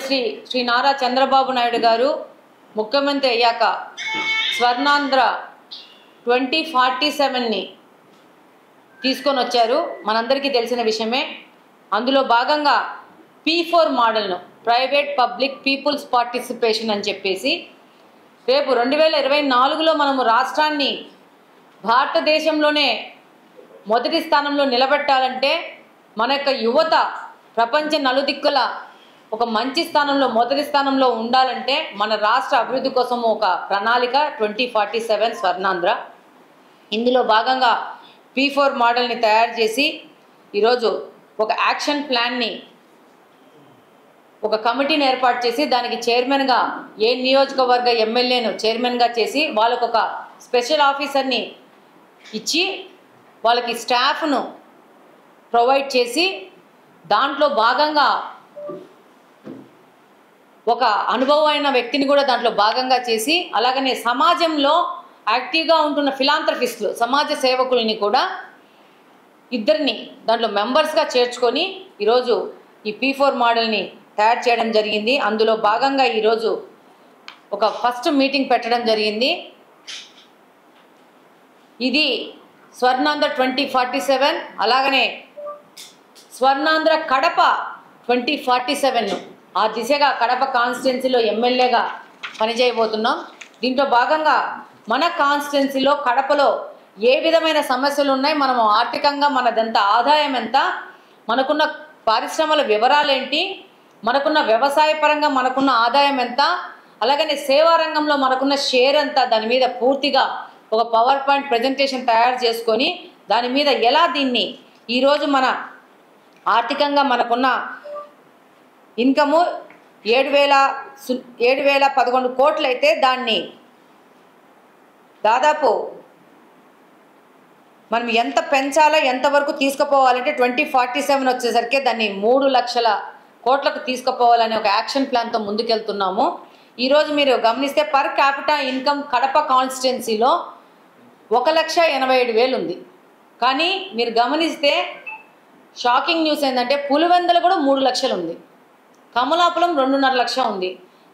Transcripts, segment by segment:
శ్రీ నారా చంద్రబాబు నాయుడు గారు ముఖ్యమంత్రి అయ్యాక స్వర్ణాంధ్ర 2047ని తీసుకొని వచ్చారు. మనందరికీ తెలిసిన విషయమే. అందులో భాగంగా P4 మోడల్ను ప్రైవేట్ పబ్లిక్ పీపుల్స్ పార్టిసిపేషన్ అని చెప్పేసి రేపు 2024లో మనము రాష్ట్రాన్ని భారతదేశంలోనే మొదటి స్థానంలో నిలబెట్టాలంటే మన యొక్క యువత ప్రపంచ నలుదిక్కుల ఒక మంచి స్థానంలో మొదటి స్థానంలో ఉండాలంటే మన రాష్ట్ర అభివృద్ధి కోసం ఒక ప్రణాళిక 2047 స్వర్ణాంధ్ర. ఇందులో భాగంగా P4 మోడల్ని తయారు చేసి ఈరోజు ఒక యాక్షన్ ప్లాన్ని ఒక కమిటీని ఏర్పాటు చేసి దానికి చైర్మన్గా ఏ నియోజకవర్గ ఎమ్మెల్యేను చైర్మన్గా చేసి వాళ్ళకు ఒక స్పెషల్ ఆఫీసర్ని ఇచ్చి వాళ్ళకి స్టాఫ్ను ప్రొవైడ్ చేసి దాంట్లో భాగంగా ఒక అనుభవమైన వ్యక్తిని కూడా దాంట్లో భాగంగా చేసి అలాగనే సమాజంలో యాక్టివ్గా ఉంటున్న ఫిలాంథ్రఫిస్టులు సమాజ సేవకుల్ని కూడా ఇద్దరిని దాంట్లో మెంబర్స్గా చేర్చుకొని ఈరోజు ఈ P4 మోడల్ని తయారు చేయడం జరిగింది. అందులో భాగంగా ఈరోజు ఒక ఫస్ట్ మీటింగ్ పెట్టడం జరిగింది. ఇది స్వర్ణాంధ్ర 2047 అలాగనే స్వర్ణాంధ్ర కడప 2047 ఆ దిశగా కడప కాన్స్టిట్యున్సీలో ఎమ్మెల్యేగా పనిచేయబోతున్నాం. దీంట్లో భాగంగా మన కాన్స్టిట్యున్సీలో కడపలో ఏ విధమైన సమస్యలు ఉన్నాయి, మనము ఆర్థికంగా మనదంత ఆదాయం ఎంత, మనకున్న పరిశ్రమల వివరాలు ఏంటి, మనకున్న వ్యవసాయ పరంగా మనకున్న ఆదాయం ఎంత, అలాగనే సేవా రంగంలో మనకున్న షేర్ ఎంత, దాని మీద పూర్తిగా ఒక పవర్ పాయింట్ ప్రజెంటేషన్ తయారు చేసుకొని దాని మీద ఎలా దీన్ని ఈరోజు మన ఆర్థికంగా మనకున్న ఇన్కము 7,011 కోట్లు అయితే దాన్ని దాదాపు మనం ఎంత పెంచాలో ఎంతవరకు తీసుకుపోవాలంటే 2047 వచ్చేసరికి దాన్ని 3 లక్షల కోట్లకు తీసుకుపోవాలనే ఒక యాక్షన్ ప్లాన్తో ముందుకెళ్తున్నాము. ఈరోజు మీరు గమనిస్తే పర్ క్యాపిటా ఇన్కమ్ కడప కాన్స్టిట్యున్సీలో 1,87,000 ఉంది. కానీ మీరు గమనిస్తే షాకింగ్ న్యూస్ ఏంటంటే పులివెందులు కూడా 3 లక్షలు ఉంది, కమలాపురం 2.5 లక్షలు ఉంది,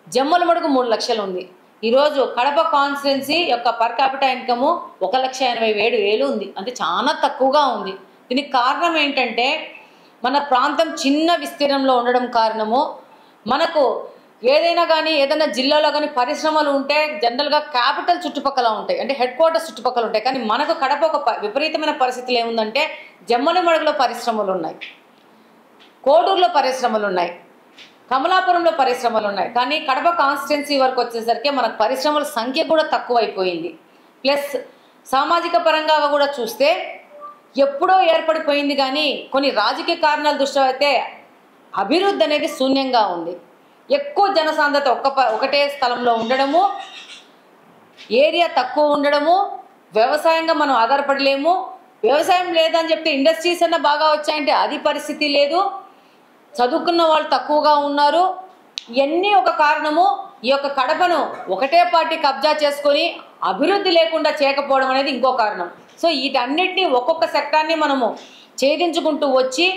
జమ్మలమడుగు 3 లక్షలు ఉంది. ఈరోజు కడప కాన్స్టిట్యున్సీ యొక్క పర్ క్యాపిటా ఇన్కము 1,87,000 ఉంది, అంటే చాలా తక్కువగా ఉంది. దీనికి కారణం ఏంటంటే మన ప్రాంతం చిన్న విస్తీర్ణంలో ఉండడం కారణము. మనకు ఏదైనా జిల్లాలో కానీ పరిశ్రమలు ఉంటే జనరల్గా క్యాపిటల్ చుట్టుపక్కల ఉంటాయి, అంటే హెడ్ క్వార్టర్స్ చుట్టుపక్కల ఉంటాయి. కానీ మనకు కడప ఒక విపరీతమైన పరిస్థితులు ఏముందంటే జమ్మలమడుగులో పరిశ్రమలు ఉన్నాయి, కోడూరులో పరిశ్రమలు ఉన్నాయి, కమలాపురంలో పరిశ్రమలు ఉన్నాయి. కానీ కడప కాన్స్టిట్యున్సీ వరకు వచ్చేసరికి మనకు పరిశ్రమల సంఖ్య కూడా తక్కువైపోయింది. ప్లస్ సామాజిక పరంగా కూడా చూస్తే ఎప్పుడో ఏర్పడిపోయింది, కానీ కొన్ని రాజకీయ కారణాల దృష్ట్యా అయితే అభివృద్ధి అనేది శూన్యంగా ఉంది. ఎక్కువ జనసాంద్రత ఒకటే స్థలంలో ఉండడము, ఏరియా తక్కువ ఉండడము, వ్యవసాయంగా మనం ఆధారపడలేము. వ్యవసాయం లేదని చెప్తే ఇండస్ట్రీస్ అన్నా బాగా వచ్చాయంటే అది పరిస్థితి లేదు. చదువుకున్న వాళ్ళు తక్కువగా ఉన్నారు. ఇవన్నీ ఒక కారణము. ఈ యొక్క కడపను ఒకటే పార్టీ కబ్జా చేసుకొని అభివృద్ధి లేకుండా చేయకపోవడం అనేది ఇంకో కారణం. సో వీటన్నిటినీ ఒక్కొక్క సెక్టార్ని మనము ఛేదించుకుంటూ వచ్చి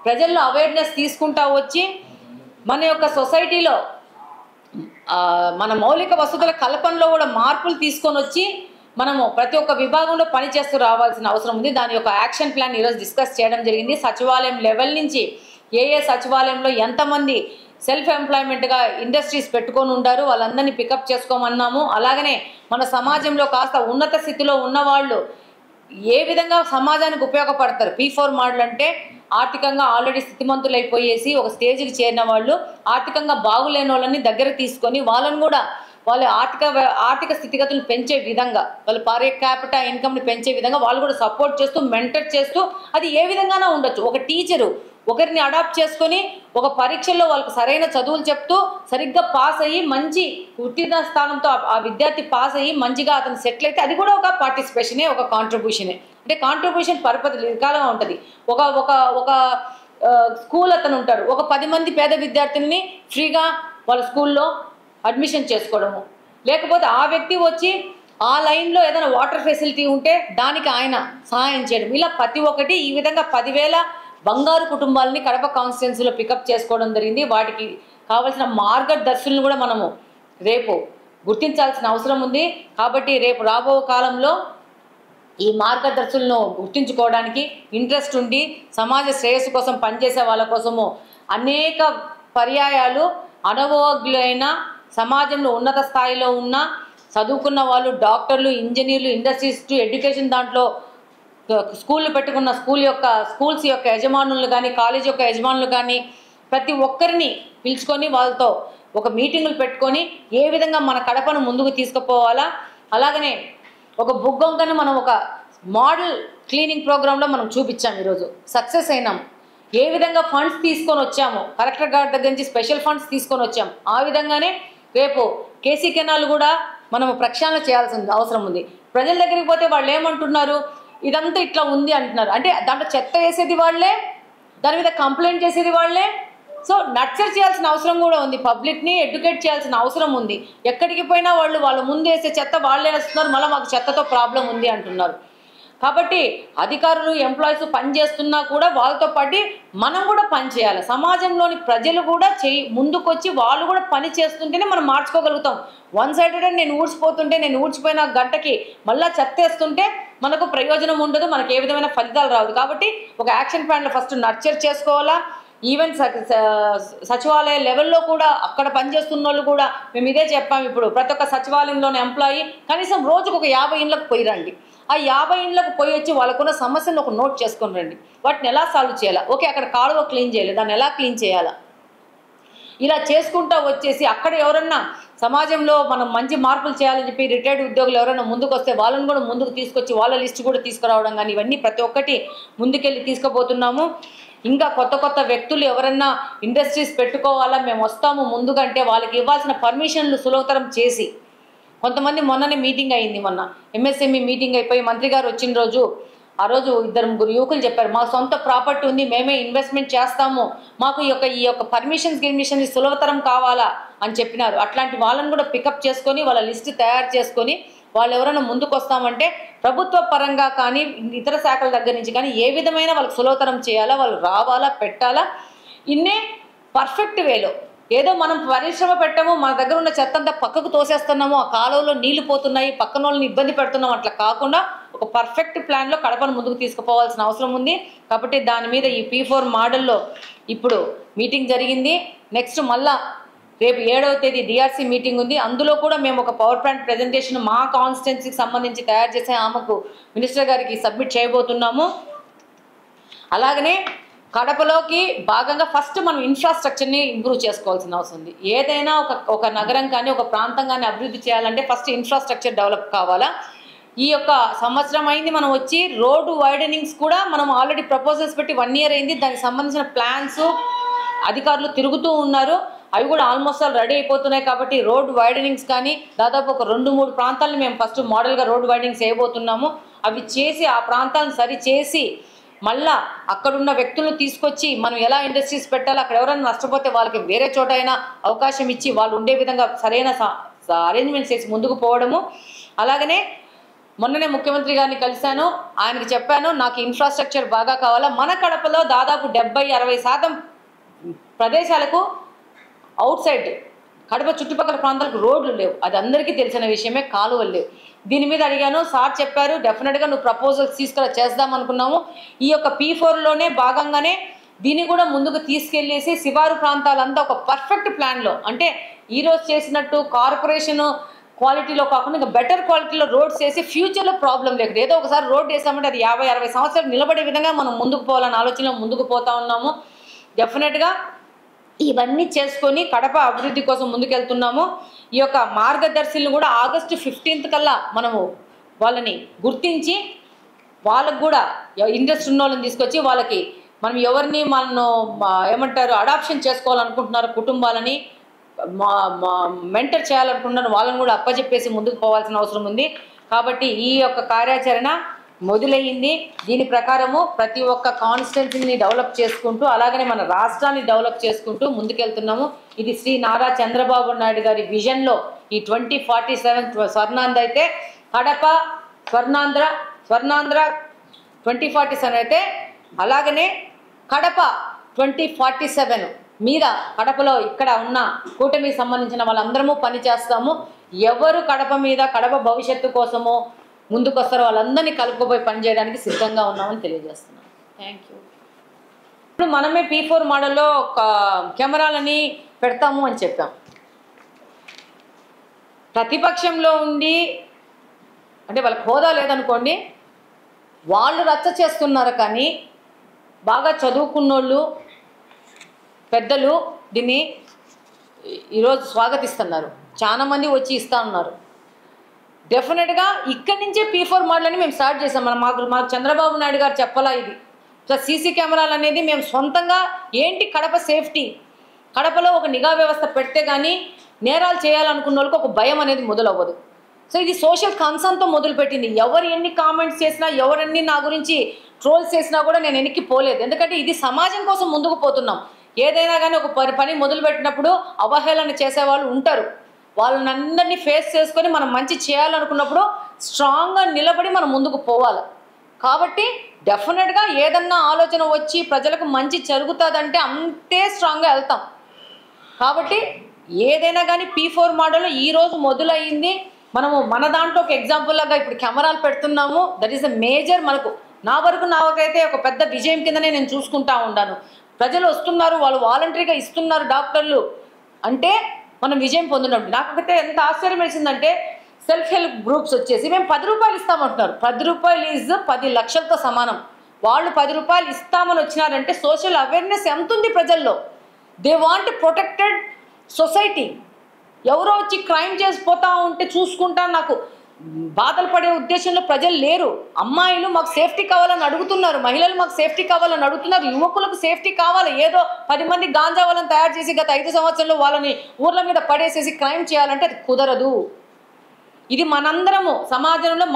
ప్రజల్లో అవేర్నెస్ తీసుకుంటూ వచ్చి మన యొక్క సొసైటీలో మన మౌలిక వసతుల కల్పనలో కూడా మార్పులు తీసుకొని వచ్చి మనము ప్రతి ఒక్క విభాగంలో పనిచేస్తూ రావాల్సిన అవసరం ఉంది. దాని యొక్క యాక్షన్ ప్లాన్ ఈరోజు డిస్కస్ చేయడం జరిగింది. సచివాలయం లెవెల్ నుంచి ఏ సచివాలయంలో ఎంతమంది సెల్ఫ్ ఎంప్లాయ్మెంట్గా ఇండస్ట్రీస్ పెట్టుకొని ఉంటారు వాళ్ళందరినీ పికప్ చేసుకోమన్నాము. అలాగనే మన సమాజంలో కాస్త ఉన్నత స్థితిలో ఉన్నవాళ్ళు ఏ విధంగా సమాజానికి ఉపయోగపడతారు. P4 మోడల్ అంటే ఆర్థికంగా ఆల్రెడీ స్థితిమంతులు అయిపోయేసి ఒక స్టేజ్కి చేరిన వాళ్ళు, ఆర్థికంగా బాగులేని వాళ్ళని దగ్గర తీసుకొని వాళ్ళని కూడా వాళ్ళ ఆర్థిక స్థితిగతులను పెంచే విధంగా, వాళ్ళు పర్ క్యాపిటా ఇన్కమ్ని పెంచే విధంగా వాళ్ళు కూడా సపోర్ట్ చేస్తూ మెంటర్ చేస్తూ అది ఏ విధంగానూ ఉండొచ్చు. ఒక టీచరు ఒకరిని అడాప్ట్ చేసుకొని ఒక పరీక్షల్లో వాళ్ళకి సరైన చదువులు చెప్తూ సరిగ్గా పాస్ అయ్యి మంచి ఉత్తీర్ణ స్థానంతో ఆ విద్యార్థి పాస్ అయ్యి మంచిగా అతను సెటిల్ అయితే అది కూడా ఒక పార్టిసిపేషనే, ఒక కాంట్రిబ్యూషనే. అంటే కాంట్రిబ్యూషన్ పరపతి విధాలుగా ఉంటుంది. ఒక స్కూల్ అతను ఉంటాడు, ఒక 10 మంది పేద విద్యార్థుల్ని ఫ్రీగా వాళ్ళ స్కూల్లో అడ్మిషన్ చేసుకోవడము, లేకపోతే ఆ వ్యక్తి వచ్చి ఆ లైన్లో ఏదైనా వాటర్ ఫెసిలిటీ ఉంటే దానికి ఆయన సహాయం చేయడం, ఇలా ప్రతి ఒక్కటి ఈ విధంగా 10,000 బంగారు కుటుంబాలని కడప కాన్స్టిట్యున్సీలో పికప్ చేసుకోవడం జరిగింది. వాటికి కావాల్సిన మార్గదర్శులను కూడా మనము రేపు గుర్తించాల్సిన అవసరం ఉంది. కాబట్టి రేపు రాబో కాలంలో ఈ మార్గదర్శులను గుర్తించుకోవడానికి ఇంట్రెస్ట్ ఉండి సమాజ శ్రేయస్సు కోసం పనిచేసే వాళ్ళ కోసము అనేక పర్యాయాలు అనుభవజ్ఞులైన సమాజంలో ఉన్నత స్థాయిలో ఉన్న చదువుకున్న వాళ్ళు, డాక్టర్లు, ఇంజనీర్లు, ఇండస్ట్రీస్ట్, ఎడ్యుకేషన్ దాంట్లో స్కూళ్ళు పెట్టుకున్న స్కూల్స్ యొక్క యజమానులు కానీ, కాలేజ్ యొక్క యజమానులు కానీ ప్రతి ఒక్కరిని పిలుచుకొని వాళ్ళతో ఒక మీటింగులు పెట్టుకొని ఏ విధంగా మన కడపను ముందుకు తీసుకుపోవాలా, అలాగనే ఒక బుగ్గొంకని మనం ఒక మోడల్ క్లీనింగ్ ప్రోగ్రాంలో మనం చూపించాం. ఈరోజు సక్సెస్ అయినాం. ఏ విధంగా ఫండ్స్ తీసుకొని వచ్చాము, కలెక్టర్ గారి దగ్గర నుంచి స్పెషల్ ఫండ్స్ తీసుకొని వచ్చాం. ఆ విధంగానే రేపు కేసీ కెనాల్ కూడా మనము ప్రక్షాళన చేయాల్సిన అవసరం ఉంది. ప్రజల దగ్గరికి పోతే వాళ్ళు ఏమంటున్నారు, ఇదంతా ఇట్లా ఉంది అంటున్నారు. అంటే దాంట్లో చెత్త వేసేది వాళ్ళే, దాని మీద కంప్లైంట్ చేసేది వాళ్ళే. సో నర్చర్ చేయాల్సిన అవసరం కూడా ఉంది. పబ్లిక్ని ఎడ్యుకేట్ చేయాల్సిన అవసరం ఉంది. ఎక్కడికి పోయినా వాళ్ళ ముందు వేసే చెత్త వాళ్ళే వేస్తున్నారు, మళ్ళీ మాకు చెత్తతో ప్రాబ్లం ఉంది అంటున్నారు. కాబట్టి అధికారులు, ఎంప్లాయీస్ పని చేస్తున్నా కూడా వాళ్ళతో పాటు మనం కూడా పని చేయాలి. సమాజంలోని ప్రజలు కూడా ముందుకొచ్చి వాళ్ళు కూడా పని చేస్తుంటేనే మనం మార్చుకోగలుగుతాం. వన్ సైడెడ్ నేను ఊడ్చిపోతుంటే, నేను ఊడ్చిపోయిన గంటకి మళ్ళీ చెత్తేస్తుంటే మనకు ప్రయోజనం ఉండదు, మనకు ఏ విధమైన ఫలితాలు రాదు. కాబట్టి ఒక యాక్షన్ ప్లాన్లో ఫస్ట్ నర్చర్ చేసుకోవాలా. ఈవెన్ సచివాలయ లెవెల్లో కూడా అక్కడ పనిచేస్తున్న వాళ్ళు కూడా మేము ఇదే చెప్పాము. ఇప్పుడు ప్రతి ఒక్క సచివాలయంలోని ఎంప్లాయీ కనీసం రోజుకు ఒక 50 ఇండ్లకు పోయి రండి. ఆ 50 ఇండ్లకు పోయి వచ్చి వాళ్ళకున్న సమస్యను ఒక నోట్ చేసుకొని రండి. వాటిని ఎలా సాల్వ్ చేయాలా, ఓకే అక్కడ కాలువ క్లీన్ చేయాలి, దాన్ని ఎలా క్లీన్ చేయాలా, ఇలా చేసుకుంటూ వచ్చేసి అక్కడ ఎవరన్నా సమాజంలో మనం మంచి మార్పులు చేయాలని చెప్పి రిటైర్డ్ ఉద్యోగులు ఎవరైనా ముందుకు వస్తే వాళ్ళని కూడా ముందుకు తీసుకొచ్చి వాళ్ళ లిస్ట్ కూడా తీసుకురావడం కానీ ఇవన్నీ ప్రతి ఒక్కటి ముందుకెళ్ళి తీసుకుపోతున్నాము. ఇంకా కొత్త వ్యక్తులు ఎవరన్నా ఇండస్ట్రీస్ పెట్టుకోవాలా, మేము వస్తాము ముందుకంటే వాళ్ళకి ఇవ్వాల్సిన పర్మిషన్లు సులభతరం చేసి, కొంతమంది మొన్ననే మీటింగ్ అయింది, మొన్న ఎంఎస్ఎంఈ మీటింగ్ అయిపోయి మంత్రి గారు వచ్చిన రోజు ఆ రోజు 2-3 యువకులు చెప్పారు, మా సొంత ప్రాపర్టీ ఉంది, మేమే ఇన్వెస్ట్మెంట్ చేస్తాము, మాకు ఈ యొక్క పర్మిషన్ సులభతరం కావాలా అని చెప్పినారు. అట్లాంటి వాళ్ళని కూడా పికప్ చేసుకొని వాళ్ళ లిస్ట్ తయారు చేసుకొని వాళ్ళు ఎవరైనా ముందుకు వస్తామంటే ప్రభుత్వ పరంగా కానీ ఇతర శాఖల దగ్గర నుంచి కానీ ఏ విధమైన వాళ్ళకి సులభతరం చేయాలా, వాళ్ళు రావాలా, పెట్టాలా, ఇన్నే పర్ఫెక్ట్ వేలో. ఏదో మనం పరిశ్రమ పెట్టాము, మన దగ్గర ఉన్న చెత్త అంతా పక్కకు తోసేస్తున్నాము, ఆ కాలువలో నీళ్లు పోతున్నాయి, పక్కన వాళ్ళని ఇబ్బంది పెడుతున్నాం, అట్లా కాకుండా ఒక పర్ఫెక్ట్ ప్లాన్లో కడపను ముందుకు తీసుకుపోవాల్సిన అవసరం ఉంది. కాబట్టి దాని మీద ఈ P4 మోడల్లో ఇప్పుడు మీటింగ్ జరిగింది. నెక్స్ట్ మళ్ళా రేపు 7వ తేదీ DRC మీటింగ్ ఉంది. అందులో కూడా మేము ఒక పవర్ పాయింట్ ప్రజెంటేషన్ మా కాన్స్టిట్యున్సీకి సంబంధించి తయారు చేసి ఆమెకు మినిస్టర్ గారికి సబ్మిట్ చేయబోతున్నాము. అలాగనే కడపలోకి భాగంగా ఫస్ట్ మనం ఇన్ఫ్రాస్ట్రక్చర్ని ఇంప్రూవ్ చేసుకోవాల్సిన అవసరం ఉంది. ఏదైనా ఒక నగరం కానీ ఒక ప్రాంతం కానీ అభివృద్ధి చేయాలంటే ఫస్ట్ ఇన్ఫ్రాస్ట్రక్చర్ డెవలప్ కావాలా. ఈ యొక్క సంవత్సరం అయింది మనం వచ్చి రోడ్డు వైడనింగ్స్ కూడా మనం ఆల్రెడీ ప్రపోజల్స్ పెట్టి 1 ఇయర్ అయింది. దానికి సంబంధించిన ప్లాన్స్ అధికారులు తిరుగుతూ ఉన్నారు, అవి కూడా ఆల్మోస్ట్ రెడీ అయిపోతున్నాయి. కాబట్టి రోడ్ వైడనింగ్స్ కానీ దాదాపు ఒక 2-3 ప్రాంతాలను మేము ఫస్ట్ మోడల్గా రోడ్ వైడనింగ్స్ వేయబోతున్నాము. అవి చేసి ఆ ప్రాంతాలను సరి చేసి మళ్ళా అక్కడున్న వ్యక్తులను తీసుకొచ్చి మనం ఎలా ఇండస్ట్రీస్ పెట్టాలి, అక్కడ ఎవరైనా నష్టపోతే వాళ్ళకి వేరే చోట అయినా అవకాశం ఇచ్చి వాళ్ళు ఉండే విధంగా సరైన అరేంజ్మెంట్స్ చేసి ముందుకు పోవడము. అలాగనే మొన్ననే ముఖ్యమంత్రి గారిని కలిశాను, ఆయనకి చెప్పాను నాకు ఇన్ఫ్రాస్ట్రక్చర్ బాగా కావాలా. మన కడపలో దాదాపు 70-60% ప్రదేశాలకు అవుట్ సైడ్ కడప చుట్టుపక్కల ప్రాంతాలకు రోడ్లు లేవు, అది అందరికీ తెలిసిన విషయమే, కాలువలు లేవు. దీని మీద అడిగాను, సార్ చెప్పారు డెఫినెట్గా నువ్వు ప్రపోజల్స్ చేద్దాం అనుకున్నాము. ఈ యొక్క P4లోనే భాగంగానే దీన్ని కూడా ముందుకు తీసుకెళ్ళేసి శివారు ప్రాంతాలంతా ఒక పర్ఫెక్ట్ ప్లాన్లో, అంటే ఈరోజు చేసినట్టు కార్పొరేషన్ క్వాలిటీలో కాకుండా ఇంకా బెటర్ క్వాలిటీలో రోడ్స్ వేసి ఫ్యూచర్లో ప్రాబ్లం లేకుండా, ఏదో ఒకసారి రోడ్ వేసామంటే అది 50-60 సంవత్సరాలు నిలబడే విధంగా మనం ముందుకు పోవాలని ఆలోచనలో ముందుకు పోతా ఉన్నాము. డెఫినెట్గా ఇవన్నీ చేసుకొని కడప అభివృద్ధి కోసం ముందుకెళ్తున్నాము. ఈ యొక్క మార్గదర్శులను కూడా ఆగస్టు 15th కల్లా మనము వాళ్ళని గుర్తించి వాళ్ళకు కూడా ఇంట్రెస్ట్ ఉన్న వాళ్ళని తీసుకొచ్చి వాళ్ళకి మనం ఎవరిని ఏమంటారు అడాప్షన్ చేసుకోవాలనుకుంటున్నారు కుటుంబాలని మెంటర్ చేయాలనుకుంటున్నారు వాళ్ళని కూడా అప్పచెప్పేసి ముందుకు పోవాల్సిన అవసరం ఉంది. కాబట్టి ఈ యొక్క కార్యాచరణ మొదలయ్యింది. దీని ప్రకారము ప్రతి ఒక్క కాన్స్టిట్యున్సీని డెవలప్ చేసుకుంటూ అలాగనే మన రాష్ట్రాన్ని డెవలప్ చేసుకుంటూ ముందుకెళ్తున్నాము. ఇది శ్రీ నారా చంద్రబాబు నాయుడు గారి విజన్లో ఈ 2047 స్వర్ణాంధ్ర అయితే కడప స్వర్ణాంధ్ర 2047 అయితే అలాగనే కడప 2047 మీద కడపలో ఇక్కడ ఉన్న కూటమికి సంబంధించిన వాళ్ళందరము పనిచేస్తాము. ఎవరు కడప మీద కడప భవిష్యత్తు కోసమో ముందుకొస్తారో వాళ్ళందరినీ కలుపుకుపోయి పనిచేయడానికి సిద్ధంగా ఉన్నామని తెలియజేస్తున్నాను. Thank you. ఇప్పుడు మనమే P4 మోడల్లో కెమెరాలని పెడతాము అని చెప్పాం. ప్రతిపక్షంలో ఉండి అంటే వాళ్ళకి హోదా లేదనుకోండి, వాళ్ళు రచ్చ చేస్తున్నారు. కానీ బాగా చదువుకున్నోళ్ళు పెద్దలు దీన్ని ఈరోజు స్వాగతిస్తున్నారు. చాలామంది వచ్చి ఇస్తూ ఉన్నారు. డెఫినెట్గా ఇక్కడి నుంచే P4 మోడల్ అని మేము స్టార్ట్ చేసాం. మాకు చంద్రబాబు నాయుడు గారు చెప్పాలా ఇది. ప్లస్ సీసీ కెమెరాలు అనేది మేము సొంతంగా ఏంటి కడప సేఫ్టీ, కడపలో ఒక నిఘా వ్యవస్థ పెడితే కానీ నేరాలు చేయాలనుకున్న వాళ్ళకి ఒక భయం అనేది మొదలవ్వదు. సో ఇది సోషల్ కన్సర్న్తో మొదలుపెట్టింది. ఎవరు ఎన్ని కామెంట్స్ చేసినా, ఎవరన్నీ నా గురించి ట్రోల్స్ చేసినా కూడా నేను వెనక్కి పోలేదు. ఎందుకంటే ఇది సమాజం కోసం ముందుకు పోతున్నాం. ఏదైనా కానీ ఒక పని మొదలుపెట్టినప్పుడు అవహేళన చేసేవాళ్ళు ఉంటారు. వాళ్ళని అందరినీ ఫేస్ చేసుకొని మనం మంచి చేయాలనుకున్నప్పుడు స్ట్రాంగ్గా నిలబడి మనం ముందుకు పోవాలి. కాబట్టి డెఫినెట్గా ఏదన్నా ఆలోచన వచ్చి ప్రజలకు మంచి జరుగుతుందంటే అంతే స్ట్రాంగ్గా వెళ్తాం. కాబట్టి ఏదైనా కానీ P4 మోడల్ ఈరోజు మొదలయ్యింది. మనము మన దాంట్లో ఒక ఎగ్జాంపుల్ లాగా ఇప్పుడు కెమెరాలు పెడుతున్నాము. That is a major. నాకైతే ఒక పెద్ద విజయం కిందనే నేను చూసుకుంటా ఉన్నాను. ప్రజలు వస్తున్నారు, వాళ్ళు వాలంటరీగా ఇస్తున్నారు డాక్టర్లు అంటే మనం విజయం పొందినప్పుడు. నాకైతే ఎంత ఆశ్చర్యం వేసిందంటే సెల్ఫ్ హెల్ప్ గ్రూప్స్ వచ్చేసి మేము 10 రూపాయలు ఇస్తామంటున్నారు. 10 రూపాయలు ఈజ్ 10 లక్షలతో సమానం. వాళ్ళు 10 రూపాయలు ఇస్తామని వచ్చినారంటే సోషల్ అవేర్నెస్ ఎంత ఉంది ప్రజల్లో. They want protected society. ఎవరో వచ్చి క్రైమ్ చేసిపోతా ఉంటే చూసుకుంటా నాకు బాధలు పడే ఉద్దేశంలో ప్రజలు లేరు. అమ్మాయిలు మాకు సేఫ్టీ కావాలని అడుగుతున్నారు, మహిళలు మాకు సేఫ్టీ కావాలని అడుగుతున్నారు, యువకులకు సేఫ్టీ కావాలి. ఏదో 10 మంది గాంజా వాళ్ళని తయారు చేసి గత 5 సంవత్సరాల్లో వాళ్ళని ఊర్ల మీద పడేసేసి క్రైమ్ చేయాలంటే అది కుదరదు. ఇది మనందరము సమాజంలో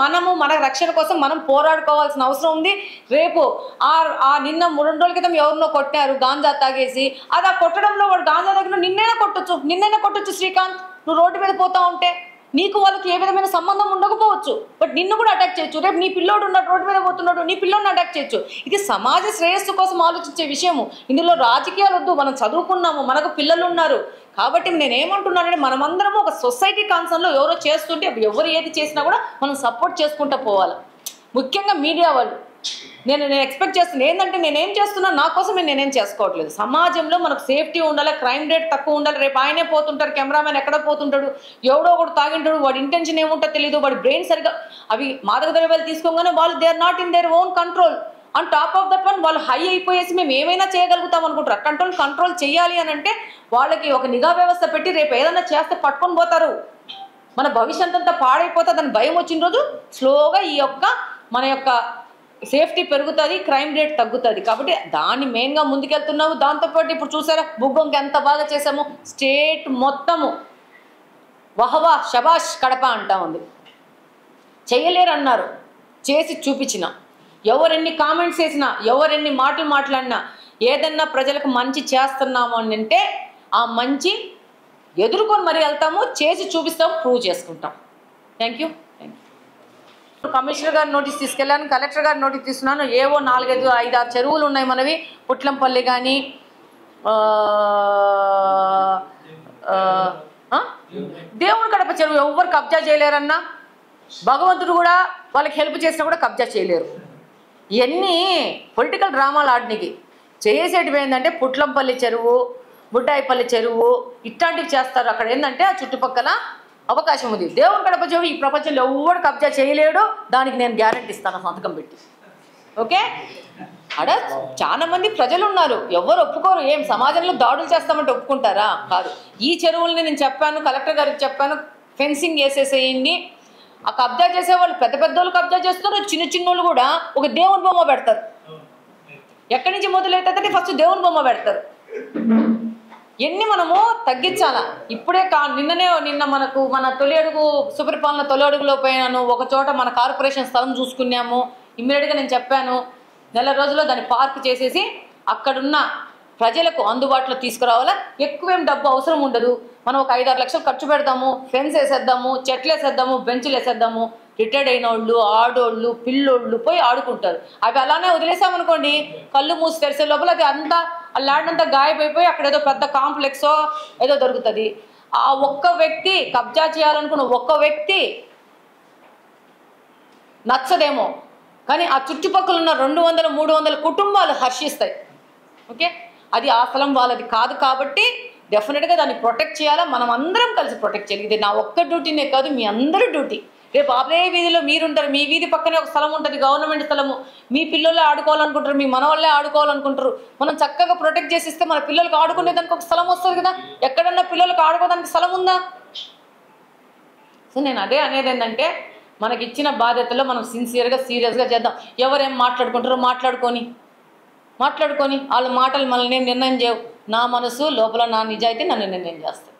మన రక్షణ కోసం మనం పోరాడుకోవాల్సిన అవసరం ఉంది. రేపు నిన్న 2 రోజుల క్రితం ఎవరినో కొట్టారు గాంజా తాగేసి. అది ఆ కొట్టడంలో వాడు గాంజా తాగిన నిన్నైనా కొట్టొచ్చు శ్రీకాంత్. నువ్వు రోడ్డు మీద పోతా ఉంటే నీకు వాళ్ళకి ఏ విధమైన సంబంధం ఉండకపోవచ్చు, బట్ నిన్ను కూడా అటాక్ చేయొచ్చు. రేపు నీ పిల్లోడు ఉన్నాడు రోడ్డు మీద పోతున్నాడు, నీ పిల్లోడిని అటాక్ చేయొచ్చు. ఇది సమాజ శ్రేయస్సు కోసం ఆలోచించే విషయము. ఇందులో రాజకీయాలు వద్దు. మనం చదువుకున్నాము, మనకు పిల్లలు ఉన్నారు. కాబట్టి నేనేమంటున్నానంటే మనమందరము ఒక సొసైటీ కాన్సర్న్లో ఎవరో చేస్తుంటే ఎవరు ఏది చేసినా కూడా మనం సపోర్ట్ చేసుకుంటూ పోవాలి. ముఖ్యంగా మీడియా వాళ్ళు నేను ఎక్స్పెక్ట్ చేస్తున్నాను ఏంటంటే నేనేం చేస్తున్నా నా కోసం నేనేం చేసుకోవట్లేదు. సమాజంలో మనకు సేఫ్టీ ఉండాలి, క్రైమ్ రేట్ తక్కువ ఉండాలి. రేపు ఆయనే పోతుంటారు, కెమెరామెన్ ఎక్కడ పోతుంటాడు, ఎవడో ఒకడు తాగింటాడు, వాడి ఇంటెన్షన్ ఏముంటో తెలియదు, వాడి బ్రెయిన్ సరిగా అవి మాదక ద్రవ్యాలు తీసుకోగానే వాళ్ళు they are not in their own control. And top of that one వాళ్ళు హై అయిపోయేసి మేము ఏమైనా చేయగలుగుతాం అనుకుంటారు. కంట్రోల్ చేయాలి అని అంటే వాళ్ళకి ఒక నిఘా వ్యవస్థ పెట్టి రేపు ఏదైనా చేస్తే పట్టుకొని పోతారు. మన భవిష్యత్ అంతా పాడైపోతుంది అని భయం వచ్చిన రోజు స్లోగా మన యొక్క సేఫ్టీ పెరుగుతుంది, క్రైమ్ రేట్ తగ్గుతుంది. కాబట్టి దాన్ని మెయిన్గా ముందుకెళ్తున్నాము. దాంతోపాటు ఇప్పుడు చూసారా బుగ్గంకి ఎంత బాగా చేసాము. స్టేట్ మొత్తము వహవా షబాష్ కడప అంటా ఉంది. చేయలేరు అన్నారు, చేసి చూపించిన. ఎవరెన్ని కామెంట్స్ చేసినా, ఎవరెన్ని మాటలు మాట్లాడినా, ఏదన్నా ప్రజలకు మంచి చేస్తున్నాము అని అంటే ఆ మంచి ఎదుర్కొని మరీ వెళ్తాము, చేసి చూపిస్తాము, ప్రూవ్ చేసుకుంటాం. Thank you. కమిషనర్ గారి నోటీస్ తీసుకెళ్ళాను, కలెక్టర్ గారి నోటీస్ తీసుకున్నాను. ఏవో 4-5-6 చెరువులు ఉన్నాయి మనవి. పుట్లంపల్లి కానీ దేవుని కడప చెరువు ఎవరు కబ్జా చేయలేరన్నా. భగవంతుడు కూడా వాళ్ళకి హెల్ప్ చేసినా కూడా కబ్జా చేయలేరు. ఇవన్నీ పొలిటికల్ డ్రామాలు ఆడనికి చేసేటివి ఏంటంటే పుట్లంపల్లి చెరువు, బుడ్డాయిపల్లి చెరువు ఇట్లాంటివి చేస్తారు. అక్కడ ఏంటంటే ఆ చుట్టుపక్కల అవకాశం ఉంది. దేవుని కడప చెరువు ఈ ప్రపంచంలో ఎవరు కబ్జా చేయలేడు. దానికి నేను గ్యారెంటీ ఇస్తాను సంతకం పెట్టి. ఓకే, అక్కడ చాలా మంది ప్రజలు ఉన్నారు, ఎవరు ఒప్పుకోరు. ఏం సమాజంలో దాడులు చేస్తామంటే ఒప్పుకుంటారా? కాదు. ఈ చెరువుల్ని నేను చెప్పాను, కలెక్టర్ గారికి చెప్పాను, ఫెన్సింగ్ వేసేసేయండి. ఆ కబ్జా చేసేవాళ్ళు పెద్ద వాళ్ళు కబ్జా చేస్తున్నారు, చిన్నోళ్ళు కూడా ఒక దేవుని బొమ్మ పెడతారు. ఎక్కడి నుంచి మొదలవుతుందంటే ఫస్ట్ దేవుని బొమ్మ పెడతారు. ఎన్ని మనము తగ్గించాలా. ఇప్పుడే నిన్న మనకు మన తొలి అడుగు సుపరిపాలన తొలి అడుగులో పోయినాను. ఒక చోట మన కార్పొరేషన్ స్థలం చూసుకున్నాము. ఇమ్మీడియట్గా నేను చెప్పాను, 4 రోజుల్లో దాన్ని పార్క్ చేసేసి అక్కడున్న ప్రజలకు అందుబాటులో తీసుకురావాలా. ఎక్కువేం డబ్బు అవసరం ఉండదు. మనం ఒక 5-6 లక్షలు ఖర్చు పెడతాము, ఫెన్స్ వేసేద్దాము, చెట్లు వేసేద్దాము, బెంచ్లు వేసేద్దాము. రిటైర్డ్ అయిన వాళ్ళు, ఆడోళ్ళు, పిల్లోళ్ళు పోయి ఆడుకుంటారు. అవి అలానే వదిలేసామనుకోండి, కళ్ళు మూసి తెరిసే లోపల అది అంతా ఆ ల్యాండ్ అంతా గాయపడిపోయి అక్కడ ఏదో పెద్ద కాంప్లెక్సో ఏదో దొరుకుతుంది. ఆ ఒక్క వ్యక్తి కబ్జా చేయాలనుకున్న ఒక్క వ్యక్తి నచ్చదేమో, కానీ ఆ చుట్టుపక్కల ఉన్న 200-300 కుటుంబాలు హర్షిస్తాయి. ఓకే, అది ఆ స్థలం వాళ్ళది కాదు కాబట్టి డెఫినెట్గా దాన్ని ప్రొటెక్ట్ చేయాలా, మనం అందరం కలిసి ప్రొటెక్ట్ చేయాలి. ఇది నా ఒక్క డ్యూటీనే కాదు, మీ అందరూ డ్యూటీ. రేపు అదే వీధిలో మీరుంటారు, మీ వీధి పక్కనే ఒక స్థలం ఉంటుంది, గవర్నమెంట్ స్థలము, మీ పిల్లలే ఆడుకోవాలనుకుంటారు, మీ మనవాళ్ళే ఆడుకోవాలనుకుంటారు. మనం చక్కగా ప్రొటెక్ట్ చేసి ఇస్తే మన పిల్లలకు ఆడుకునేదానికి ఒక స్థలం వస్తుంది కదా. ఎక్కడన్నా పిల్లలకు ఆడుకోవడానికి స్థలం ఉందా? సో నేను అదే అనేది ఏంటంటే, మనకి ఇచ్చిన బాధ్యతలో మనం సిన్సియర్గా సీరియస్గా చేద్దాం. ఎవరేం మాట్లాడుకుంటారో మాట్లాడుకొని వాళ్ళ మాటలు మనల్ని నిర్ణయం చేయవు. నా మనసు లోపల నా నిజాయితీ నన్ను నిర్ణయం చేస్తాను.